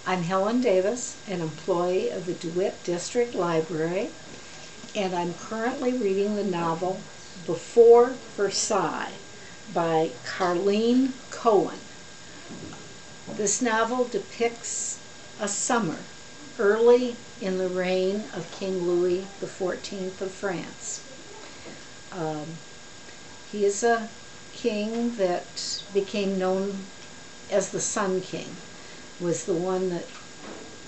I'm Helen Davis, an employee of the DeWitt District Library, and I'm currently reading the novel Before Versailles by Karleen Cohen. This novel depicts a summer early in the reign of King Louis XIV of France. He is a king that became known as the Sun King, was the one that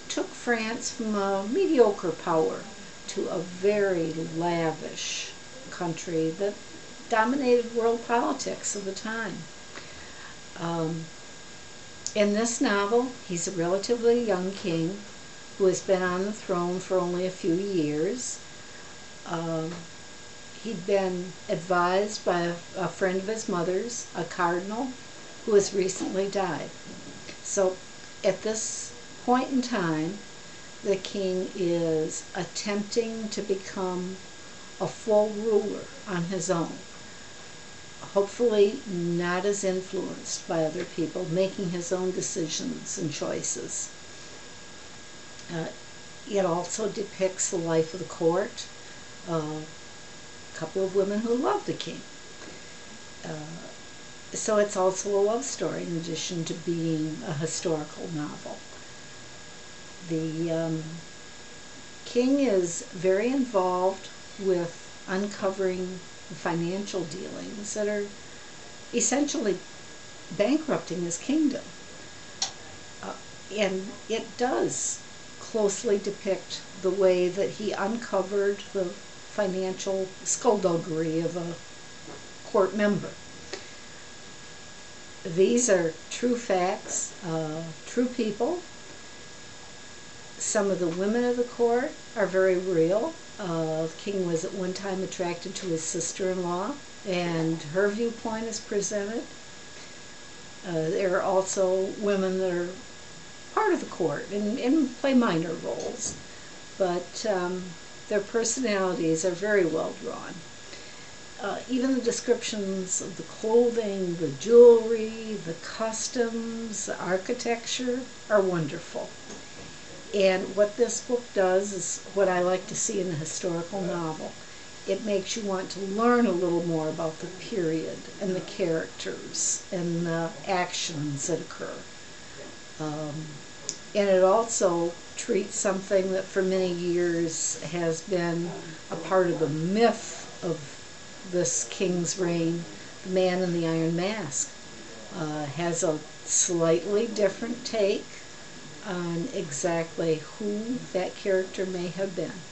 took France from a mediocre power to a very lavish country that dominated world politics of the time. In this novel, he's a relatively young king who has been on the throne for only a few years. He'd been advised by a friend of his mother's, a cardinal, who has recently died. So at this point in time, the king is attempting to become a full ruler on his own. Hopefully not as influenced by other people, making his own decisions and choices. It also depicts the life of the court, a couple of women who love the king. So it's also a love story in addition to being a historical novel. The king is very involved with uncovering the financial dealings that are essentially bankrupting his kingdom. And it does closely depict the way that he uncovered the financial skullduggery of a court member. These are true facts, true people. Some of the women of the court are very real. The king was at one time attracted to his sister-in-law, and her viewpoint is presented. There are also women that are part of the court and play minor roles, but their personalities are very well drawn. Even the descriptions of the clothing, the jewelry, the customs, the architecture are wonderful. And what this book does is what I like to see in a historical novel. It makes you want to learn a little more about the period and the characters and the actions that occur. And it also treats something that for many years has been a part of the myth of this king's reign, the man in the iron mask. Has a slightly different take on exactly who that character may have been.